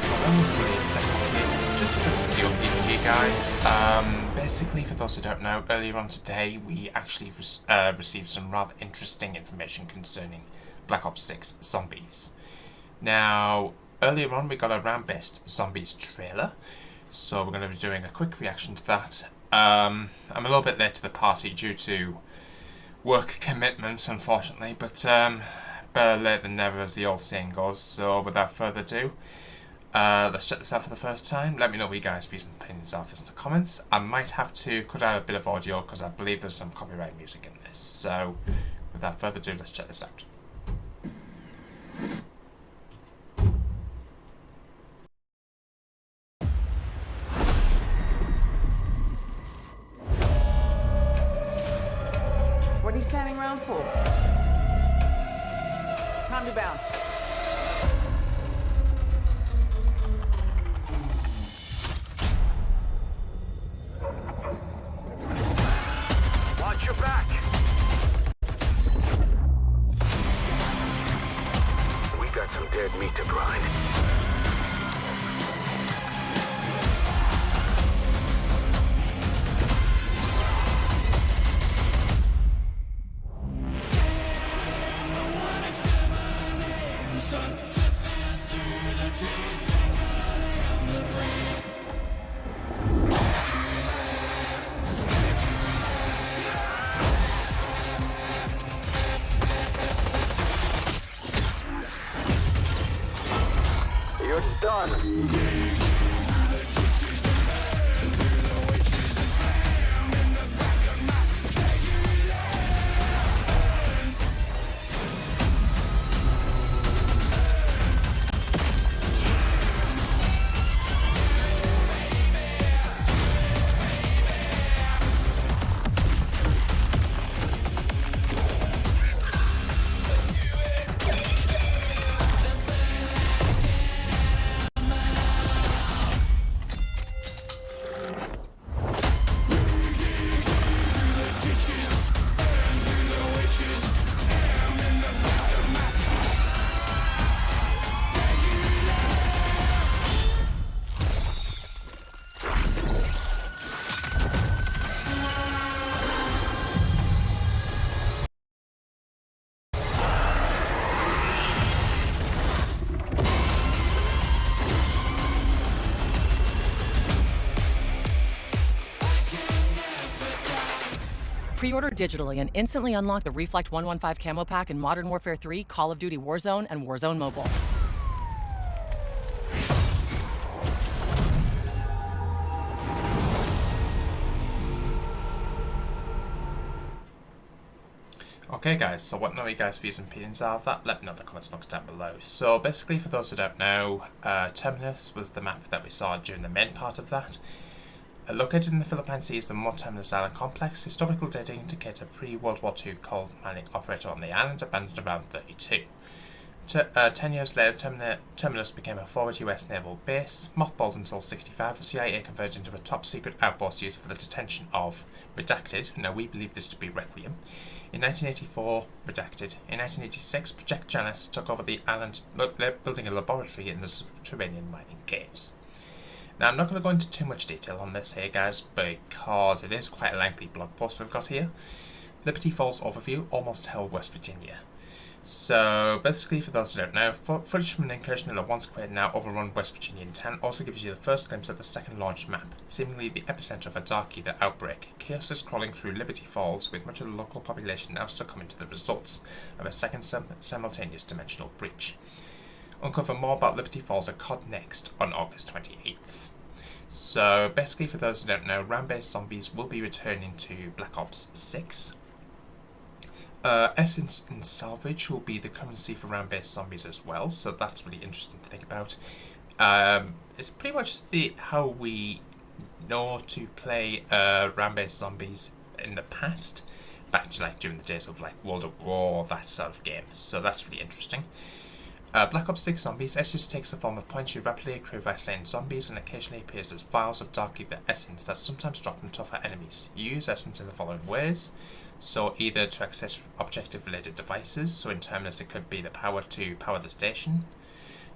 what's going on, everybody? It's Preorder. Just a quick video here for you guys. Basically, for those who don't know, earlier on today we actually received some rather interesting information concerning Black Ops 6 Zombies. Now, earlier on we got a round-based Zombies trailer, so we're going to be doing a quick reaction to that. I'm a little bit late to the party due to work commitments, unfortunately, but better late than never, as the old saying goes. So without further ado, let's check this out for the first time. Let me know what you guys' views and opinions are in the comments. I might have to cut out a bit of audio because I believe there's some copyright music in this. So without further ado, let's check this out. What are you standing around for? Time to bounce. Watch your back. We got some dead meat to grind. You're done. Pre-order digitally and instantly unlock the Reflect 115 Camo Pack in Modern Warfare 3, Call of Duty Warzone, and Warzone Mobile. Okay guys, so what know you guys' views and opinions are of that? Let me know in the comments box down below. So basically, for those who don't know, Terminus was the map that we saw during the main part of that. Located in the Philippine Sea is the Mont Terminus Island Complex. Historical data indicate a pre-World War II coal mining operator on the island, abandoned around 32. 10 years later, Terminus became a forward US naval base. Mothballed until 65, the CIA converted into a top-secret outpost used for the detention of Redacted. Now, we believe this to be Requiem. In 1984, Redacted. In 1986, Project Janus took over the island, building a laboratory in the subterranean mining caves. Now, I'm not going to go into too much detail on this here, guys, because it is quite a lengthy blog post we've got here. Liberty Falls overview, almost hell, West Virginia. So, basically, for those who don't know, footage from an incursion in a once-quiet, now overrun West Virginian town also gives you the first glimpse of the second launch map, seemingly the epicenter of a Dark Eater outbreak. Chaos is crawling through Liberty Falls, with much of the local population now succumbing to the results of a second simultaneous dimensional breach. Uncover more about Liberty Falls at COD Next on August 28th. So basically, for those who don't know, round-based zombies will be returning to Black Ops 6. Essence and Salvage will be the currency for round-based zombies as well, so that's really interesting to think about. It's pretty much how we know to play round-based zombies in the past, back to like during the days of like World at War, that sort of game. So that's really interesting. Black Ops 6 Zombies. Essence takes the form of points you rapidly accrue by slaying zombies and occasionally appears as vials of Dark Ether Essence that sometimes drop from tougher enemies. You use Essence in the following ways. So either to access objective related devices, so in Terminus it could be the power to power the station,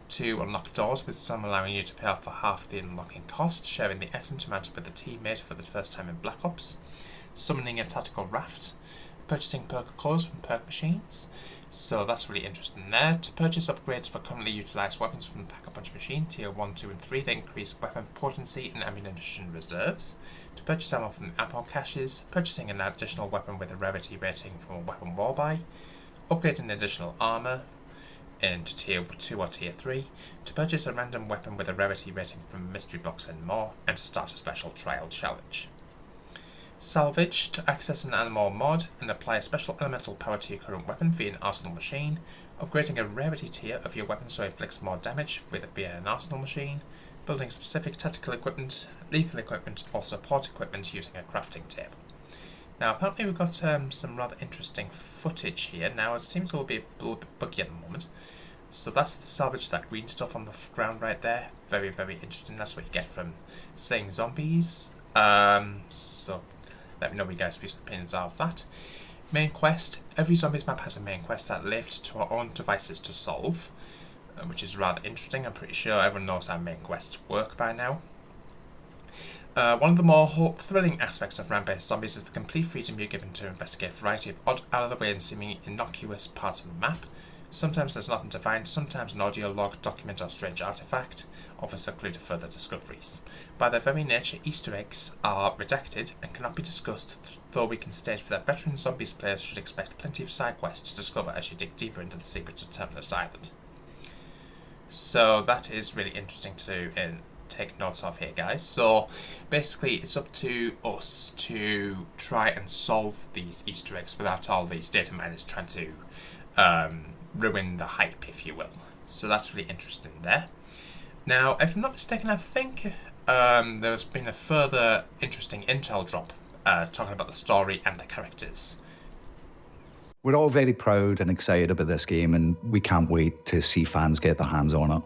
to unlock doors, with some allowing you to pay off for half the unlocking cost, sharing the essence amount with a teammate for the first time in Black Ops, summoning a tactical raft, purchasing perk cores from perk machines, so that's really interesting there. To purchase upgrades for currently utilised weapons from the Pack-a-Punch machine, tier 1, 2 and 3, that increase weapon potency and ammunition reserves. To purchase ammo from ammo caches, purchasing an additional weapon with a rarity rating from a weapon wall buy, upgrading additional armour into tier 2 or tier 3, to purchase a random weapon with a rarity rating from a mystery box and more, and to start a special trial challenge. Salvage, to access an animal mod and apply a special elemental power to your current weapon via an arsenal machine, upgrading a rarity tier of your weapon so it inflicts more damage via an arsenal machine, building specific tactical equipment, lethal equipment or support equipment using a crafting table. Now apparently we've got some rather interesting footage here. Now it seems a little bit buggy at the moment. So that's the salvage, that green stuff on the ground right there. Very, very interesting. That's what you get from slaying zombies. So let me know what you guys' opinions are of that. Main quest. Every zombies map has a main quest that left to our own devices to solve, which is rather interesting. I'm pretty sure everyone knows how main quests work by now. One of the more thrilling aspects of round-based zombies is the complete freedom you're given to investigate a variety of odd, out-of-the-way and seemingly innocuous parts of the map. Sometimes there's nothing to find, sometimes an audio log, document or strange artifact offers a clue to further discoveries. By their very nature, Easter eggs are redacted and cannot be discussed, though we can state that veteran zombies players should expect plenty of side quests to discover as you dig deeper into the secrets of Terminus Island. So that is really interesting to take notes of here, guys. So basically it's up to us to try and solve these Easter eggs without all these data miners trying to ruin the hype, if you will. So that's really interesting there. Now, if I'm not mistaken, I think there's been a further interesting intel drop talking about the story and the characters. We're all very proud and excited about this game, and we can't wait to see fans get their hands on it.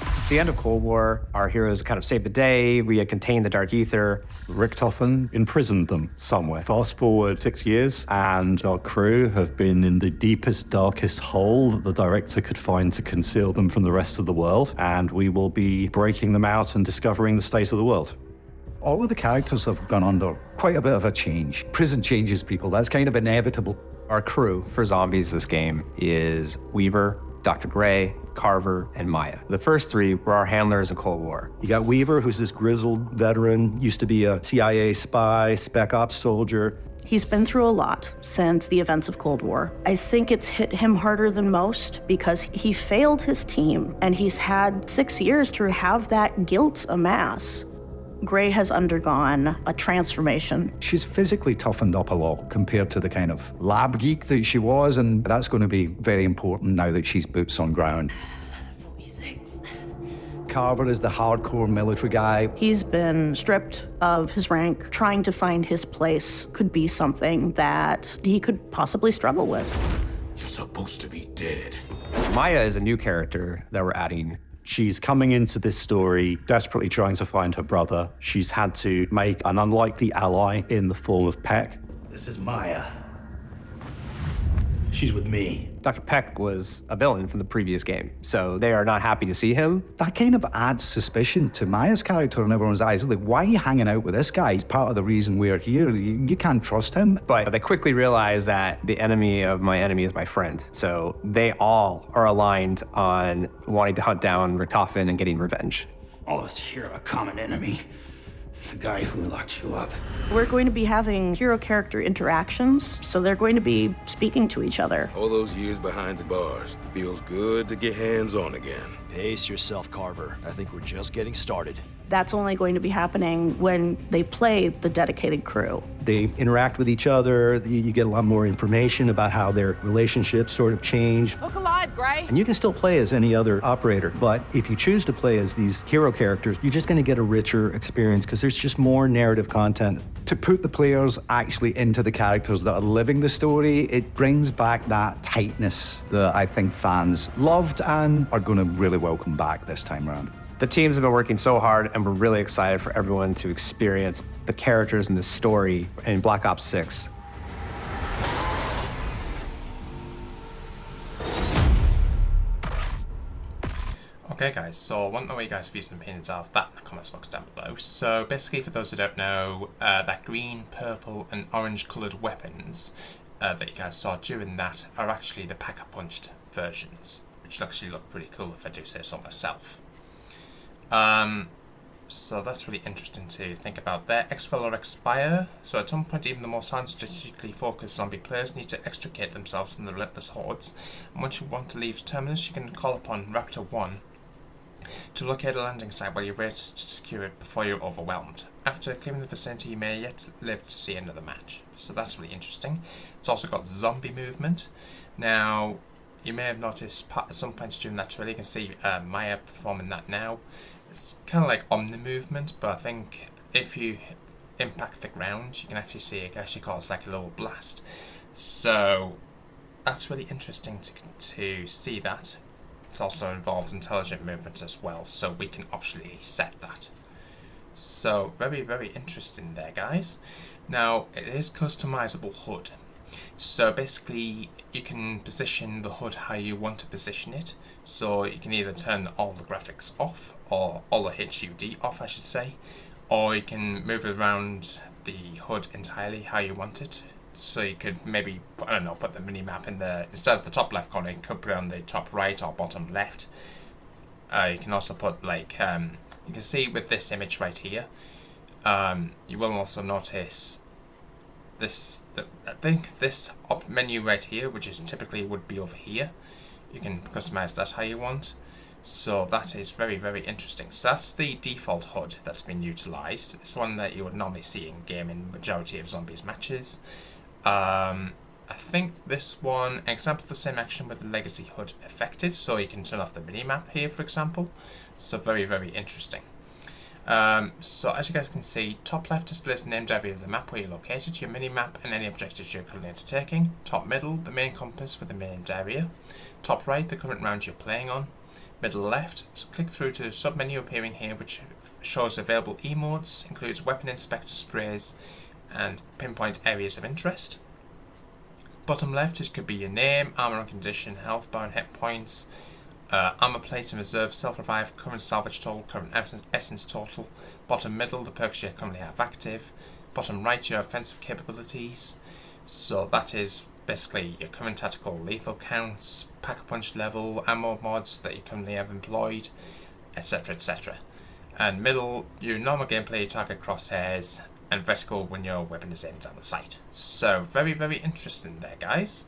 At the end of Cold War, our heroes kind of saved the day. We had contained the Dark Ether. Richtofen imprisoned them somewhere. Fast forward 6 years, and our crew have been in the deepest, darkest hole that the director could find to conceal them from the rest of the world, and we will be breaking them out and discovering the state of the world. All of the characters have gone under quite a bit of a change. Prison changes people, that's kind of inevitable. Our crew for zombies this game is Weaver, Dr. Gray, Carver, and Maya. The first three were our handlers in Cold War. You got Weaver, who's this grizzled veteran, used to be a CIA spy, spec ops soldier. He's been through a lot since the events of Cold War. I think it's hit him harder than most because he failed his team and he's had 6 years to have that guilt amass. Gray has undergone a transformation. She's physically toughened up a lot compared to the kind of lab geek that she was, and that's going to be very important now that she's boots on ground. 46. Carver is the hardcore military guy. He's been stripped of his rank. Trying to find his place could be something that he could possibly struggle with. You're supposed to be dead. Maya is a new character that we're adding. She's coming into this story desperately trying to find her brother. She's had to make an unlikely ally in the form of Peck. This is Maya. She's with me. Dr. Peck was a villain from the previous game, so they are not happy to see him. That kind of adds suspicion to Maya's character in everyone's eyes. Like, why are you hanging out with this guy? He's part of the reason we're here. You can't trust him. But they quickly realize that the enemy of my enemy is my friend. So they all are aligned on wanting to hunt down Richtofen and getting revenge. All of us share a common enemy. The guy who locked you up. We're going to be having hero character interactions, so they're going to be speaking to each other. All those years behind the bars. Feels good to get hands-on again. Pace yourself, Carver. I think we're just getting started. That's only going to be happening when they play the dedicated crew. They interact with each other. You get a lot more information about how their relationships sort of change. Look alive, Gray. And you can still play as any other operator, but if you choose to play as these hero characters, you're just going to get a richer experience because there's just more narrative content. To put the players actually into the characters that are living the story, it brings back that tightness that I think fans loved and are going to really welcome back this time around. The teams have been working so hard, and we're really excited for everyone to experience the characters in this story in Black Ops 6. Okay guys, so I want to know what you guys' views and opinions are of that in the comments box down below. So basically, for those who don't know, that green, purple and orange coloured weapons that you guys saw during that are actually the pack-a-punched versions, which actually look pretty cool if I do say so myself. So that's really interesting to think about there. Exfil or expire. So at some point, even the most hard strategically focused zombie players need to extricate themselves from the relentless hordes. And once you want to leave Terminus, you can call upon Raptor 1 to locate a landing site while you wait to secure it before you're overwhelmed. After clearing the vicinity, you may yet live to see another match. So that's really interesting. It's also got zombie movement. Now, you may have noticed at some point during that trailer, you can see Maya performing that now. It's kind of like omni movement, but I think if you impact the ground, you can actually see it actually cause like a little blast. So that's really interesting to see that. It also involves intelligent movement as well, so we can optionally set that. So very, very interesting there, guys. Now, it is customizable HUD. So basically, you can position the HUD how you want to position it. So you can either turn all the graphics off, or all the HUD off, I should say. Or you can move it around the HUD entirely how you want it. So you could maybe, I don't know, put the minimap in the, instead of the top left corner, you could put it on the top right or bottom left. You can also put like, you can see with this image right here, you will also notice this, I think this up menu right here, which is typically would be over here, you can customize that how you want. So that is very, very interesting. So that's the default HUD that's been utilized. It's one that you would normally see in game in majority of zombies matches. I think this one, example of the same action with the legacy HUD affected, so you can turn off the minimap here, for example. So very, very interesting. So as you guys can see, top left displays the named area of the map where you're located, your minimap and any objectives you're currently undertaking. Top middle, the main compass with the named area. Top right, the current round you're playing on. Middle left, so click through to the sub-menu appearing here, which shows available emotes, includes weapon inspector sprays, and pinpoint areas of interest. Bottom left, it could be your name, armor and condition, health bar and hit points, armor plate and reserve, self-revive, current salvage total, current essence total. Bottom middle, the perks you currently have active. Bottom right, your offensive capabilities. So that is basically your current tactical lethal counts, pack-a-punch level, ammo mods that you currently have employed, etc, etc. And middle, your normal gameplay, target crosshairs, and vertical when your weapon is aimed down the sight. So very, very interesting there, guys.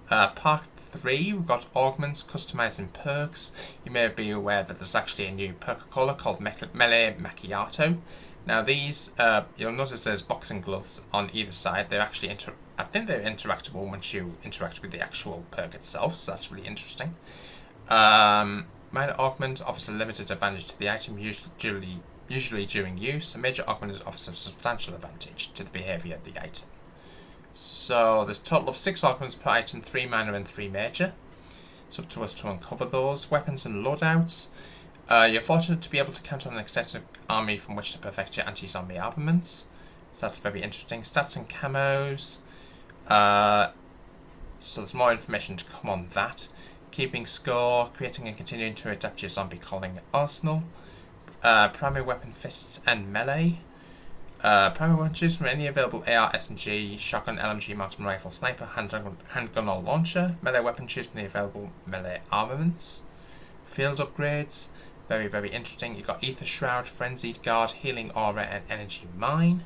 Part 3, we've got augments, customizing perks. You may be aware that there's actually a new perk caller called Melee Macchiato. Now these, you'll notice there's boxing gloves on either side. They're actually I think they're interactable once you interact with the actual perk itself, so that's really interesting. Minor augment offers a limited advantage to the item, usually during use. A major augment offers a substantial advantage to the behaviour of the item. So there's a total of 6 augments per item, 3 minor and 3 major. It's up to us to uncover those. Weapons and loadouts. You're fortunate to be able to count on an extensive army from which to perfect your anti-zombie armaments. So that's very interesting. Stats and camos. So there's more information to come on that. Keeping score, creating and continuing to adapt your zombie calling arsenal. Primary weapon fists and melee. Primary weapon choose from any available AR, SMG, shotgun, LMG, marksman rifle, sniper, handgun or launcher. Melee weapon choose from the available melee armaments. Field upgrades, very, very interesting. You've got Ether Shroud, Frenzied Guard, Healing Aura and Energy Mine.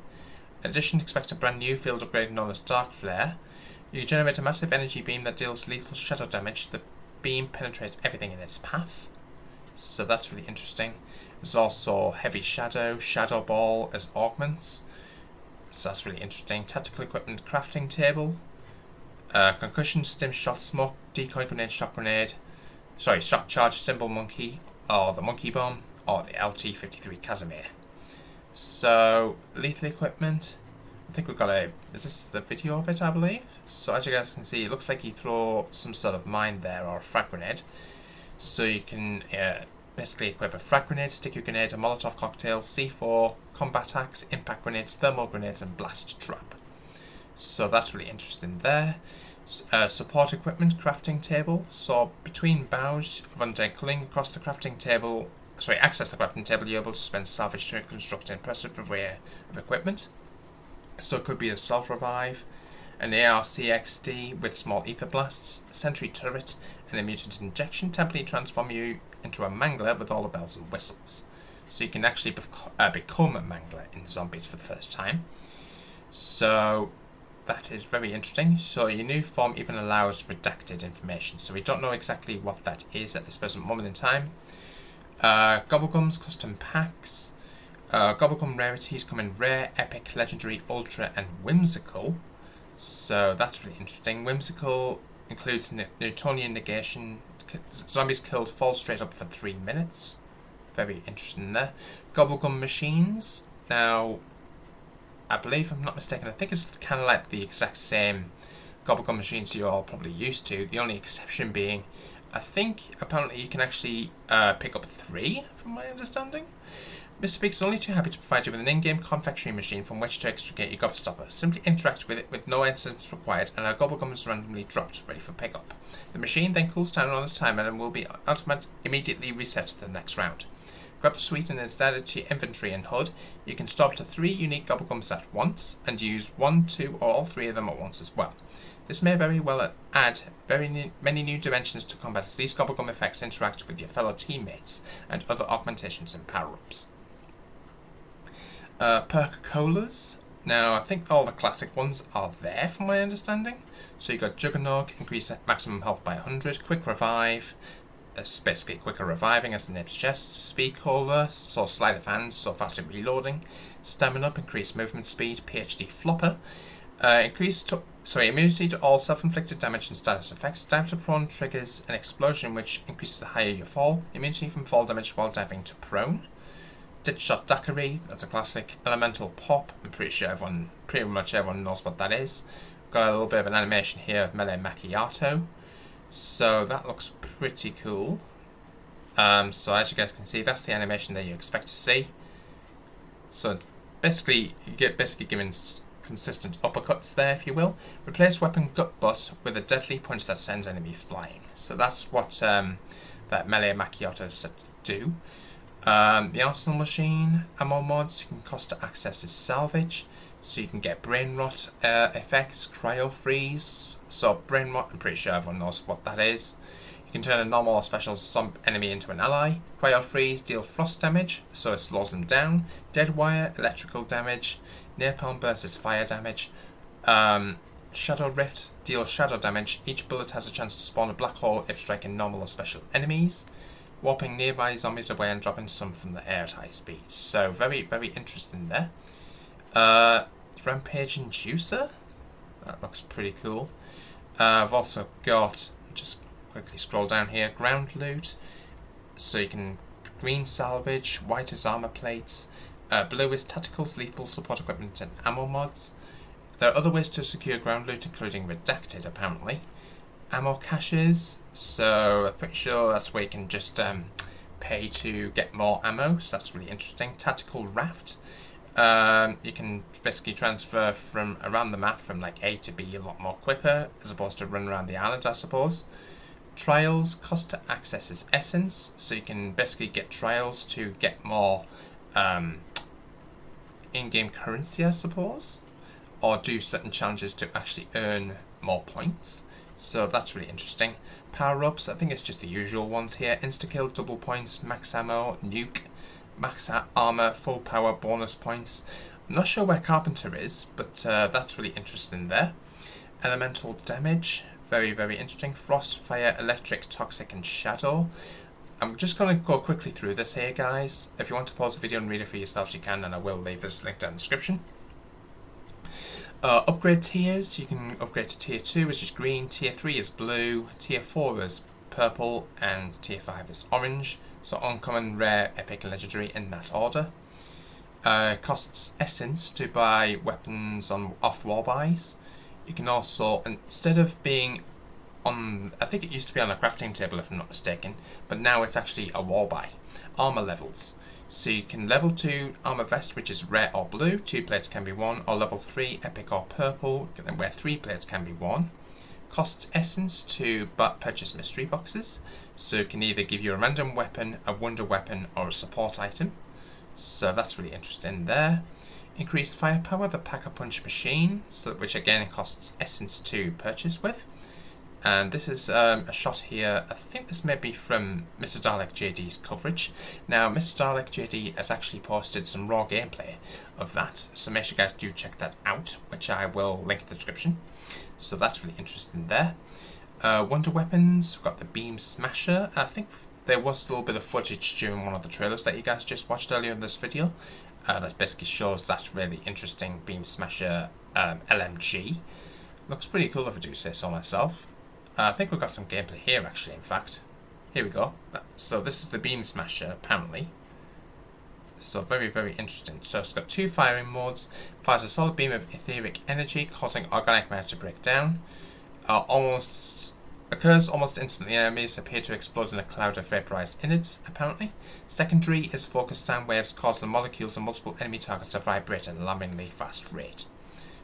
In addition, expect a brand new field upgrade known as Dark Flare. You generate a massive energy beam that deals lethal shadow damage. The beam penetrates everything in its path. So that's really interesting. There's also Heavy Shadow, Shadow Ball as augments. So that's really interesting. Tactical Equipment Crafting Table. Concussion, Stim Shot, Smoke, Decoy Grenade, Shot Grenade. Sorry, Shot Charge, Symbol Monkey, or the Monkey Bomb, or the LT-53 Casimir. So, lethal equipment. I think we've got is this the video of it, I believe? So as you guys can see, it looks like you throw some sort of mine there, or a frag grenade. So you can basically equip a frag grenade, sticky grenade, a Molotov cocktail, C4, combat axe, impact grenades, thermal grenades, and blast trap. So that's really interesting there. Support equipment crafting table. So between bows of undead culling across the crafting table, access the crafting table, you're able to spend salvage to construct an impressive array of equipment. So it could be a self-revive, an ARCXD with small ether blasts, a sentry turret, and a mutant injection temporarily transform you into a mangler with all the bells and whistles. So you can actually become a mangler in zombies for the first time. So that is very interesting. So your new form even allows redacted information. So we don't know exactly what that is at this present moment in time. Gobblegum's custom packs. Gobblegum rarities come in rare, epic, legendary, ultra, and whimsical. So that's really interesting. Whimsical includes Newtonian negation. Zombies killed fall straight up for 3 minutes. Very interesting there. Gobblegum machines. Now, I believe, if I'm not mistaken, I think it's kind of like the exact same Gobblegum machines you're all probably used to. The only exception being, I think apparently you can actually pick up 3, from my understanding. Mr. Big is only too happy to provide you with an in-game confectionery machine from which to extricate your gobstopper. Simply interact with it with no incidents required, and our Gobblegum is randomly dropped, ready for pickup. The machine then cools down on its timer and will be immediately reset to the next round. Grab the sweet and it's added to your inventory and HUD. You can store up to 3 unique Gobblegums at once, and use 1, 2, or all 3 of them at once as well. This may very well add many new dimensions to combat, as these Gobblegum effects interact with your fellow teammates and other augmentations and power-ups. Perk colas. Now I think all the classic ones are there from my understanding. So you got Juggernog, increase maximum health by 100, quick revive, it's basically quicker reviving as the name suggests, speed cola, so sleight of hand, so faster reloading, stamina up, increased movement speed, PhD flopper, immunity to all self-inflicted damage and status effects. Dive to prone triggers an explosion which increases the higher you fall, immunity from fall damage while diving to prone. Ditchshot Daiquiri, that's a classic. Elemental Pop, I'm pretty much everyone knows what that is. Got a little bit of an animation here of Melee Macchiato. So that looks pretty cool. So as you guys can see, that's the animation that you expect to see. So it's basically, you get given consistent uppercuts there, if you will. Replace weapon gut butt with a deadly punch that sends enemies flying. So that's what that Melee Macchiato is set to do. The Arsenal Machine ammo mods, you can cost to access is salvage, so you can get brain rot effects, cryo freeze. So brain rot, I'm pretty sure everyone knows what that is. You can turn a normal or special enemy into an ally. Cryo freeze, deal frost damage, so it slows them down. Dead wire, electrical damage. Napalm burst is fire damage. Shadow rift, deal shadow damage. Each bullet has a chance to spawn a black hole if striking normal or special enemies. Warping nearby zombies away and dropping some from the air at high speed. So very, very interesting there. Rampaging Juicer. That looks pretty cool. I've also got, just quickly scroll down here, ground loot. So you can green salvage, white is armor plates, blue is tacticals, lethal support equipment and ammo mods. There are other ways to secure ground loot, including redacted apparently. Ammo caches, so I'm pretty sure that's where you can just pay to get more ammo, so that's really interesting. Tactical raft, you can basically transfer from around the map from like A to B a lot more quicker, as opposed to run around the island, I suppose. Trials, cost to access is essence, so you can basically get trials to get more in-game currency, I suppose, or do certain challenges to actually earn more points. So that's really interesting. Power-ups, I think it's just the usual ones here. Insta-kill, double points, max ammo, nuke, max armor, full power, bonus points. I'm not sure where Carpenter is, but that's really interesting there. Elemental damage, very, very interesting. Frost, fire, electric, toxic, and shadow. I'm just going to go quickly through this here, guys. If you want to pause the video and read it for yourselves, you can, and I will leave this link down in the description. Upgrade tiers, you can upgrade to tier 2, which is green, tier 3 is blue, tier 4 is purple, and tier 5 is orange. So uncommon, rare, epic, and legendary in that order. Costs essence to buy weapons on off wall buys. You can also, instead of being on, I think it used to be on a crafting table if I'm not mistaken, but now it's actually a wall buy. Armor levels. So you can level 2 armor vest, which is rare or blue, 2 plates can be worn, or level 3 epic or purple, where 3 plates can be worn. Costs essence to purchase mystery boxes, so it can either give you a random weapon, a wonder weapon, or a support item. So that's really interesting there. Increased firepower, the Pack-a-Punch machine, which again costs essence to purchase with. And this is a shot here. I think this may be from Mr. Dalek JD's coverage. Now, Mr. Dalek JD has actually posted some raw gameplay of that, so make sure you guys do check that out, which I will link in the description. So that's really interesting there. Wonder weapons, we've got the Beam Smasher. I think there was a little bit of footage during one of the trailers that you guys just watched earlier in this video that basically shows that really interesting Beam Smasher LMG. Looks pretty cool if I do say so myself. I think we've got some gameplay here actually, in fact. Here we go. So this is the Beam Smasher apparently. So very, very interesting. So it's got 2 firing modes. Fires a solid beam of etheric energy, causing organic matter to break down. Occurs almost instantly. Enemies appear to explode in a cloud of vaporized innards, apparently. Secondary is focused sound waves, cause the molecules of multiple enemy targets to vibrate at an alarmingly fast rate.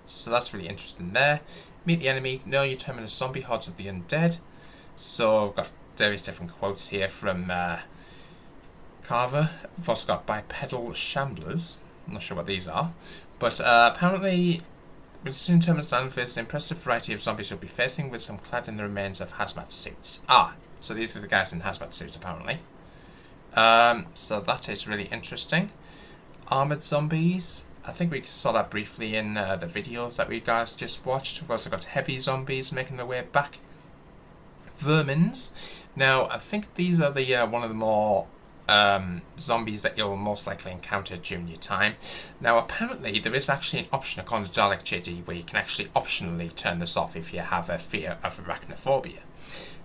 So that's really interesting there. Meet the enemy, know you terminus zombie hordes of the undead. So I've got various different quotes here from Carver. We've also got bipedal shamblers. I'm not sure what these are. But apparently, we've seen terminus face the impressive variety of zombies you'll be facing, with some clad in the remains of hazmat suits. So these are the guys in hazmat suits apparently. So that is really interesting. Armored zombies. I think we saw that briefly in the videos that we guys just watched. We've also got heavy zombies making their way back. Vermins. Now, I think these are the one of the more zombies that you'll most likely encounter during your time. Now, apparently, there is actually an option according to Dalek JD where you can actually optionally turn this off if you have a fear of arachnophobia.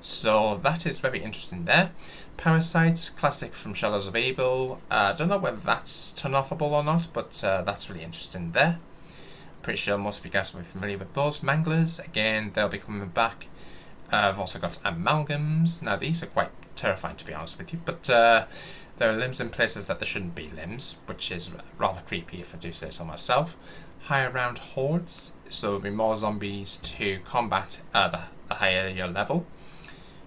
So that is very interesting there. Parasites, classic from Shadows of Evil. I don't know whether that's turn-offable or not, but that's really interesting there. Pretty sure most of you guys will be familiar with those. Manglers, again, they'll be coming back. I've also got amalgams. Now, these are quite terrifying, to be honest with you, but there are limbs in places that there shouldn't be limbs, which is rather creepy if I do say so myself. Higher round hordes, so there'll be more zombies to combat the higher your level.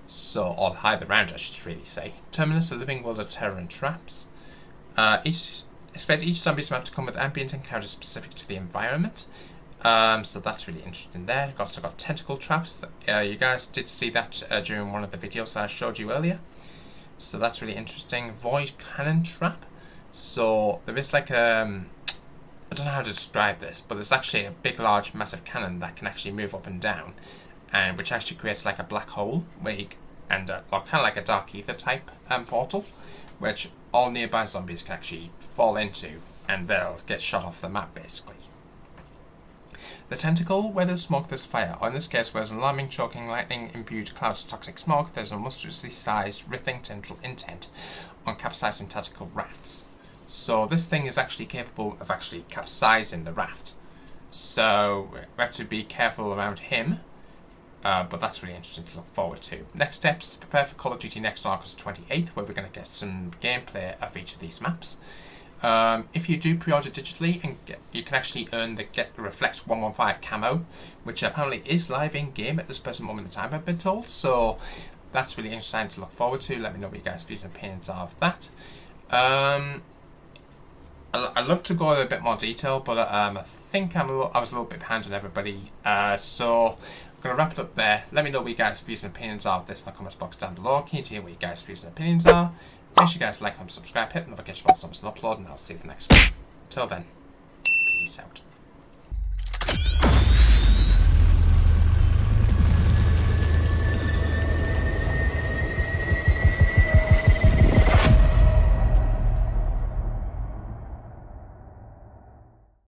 So, or the higher the round, I should really say. Terminus, a living world of terror and traps. Expect each zombie's map to come with ambient encounters specific to the environment. So that's really interesting there. You've also got tentacle traps. You guys did see that during one of the videos I showed you earlier. So that's really interesting. Void cannon trap. So there is like I don't know how to describe this, but there's actually a big, large, massive cannon that can actually move up and down, and which actually creates like a black hole where you or kind of like a dark ether type portal, which all nearby zombies can actually fall into, and they'll get shot off the map basically. The tentacle, where there's smoke, there's fire. Or in this case, where there's an alarming, choking, lightning-imbued clouds of toxic smoke, there's a monstrously sized, writhing tendril intent on capsizing tentacle rafts. So this thing is actually capable of actually capsizing the raft. So we have to be careful around him. But that's really interesting to look forward to. Next steps, prepare for Call of Duty next on August 28th, where we're going to get some gameplay of each of these maps. If you do pre-order digitally, and you can actually earn the Get Reflect 115 camo, which apparently is live in-game at this present moment in time, I've been told. So that's really interesting to look forward to. Let me know what you guys' views and opinions are of that. I'd love to go into a bit more detail, but I think I was a little bit behind on everybody. So I'm going to wrap it up there. Let me know what you guys' views and opinions are of this in the comments box down below. Keen to hear what you guys' views and opinions are. Make sure you guys like and subscribe, hit the notification button so I don't upload, and I'll see you in the next one. Until then, peace out.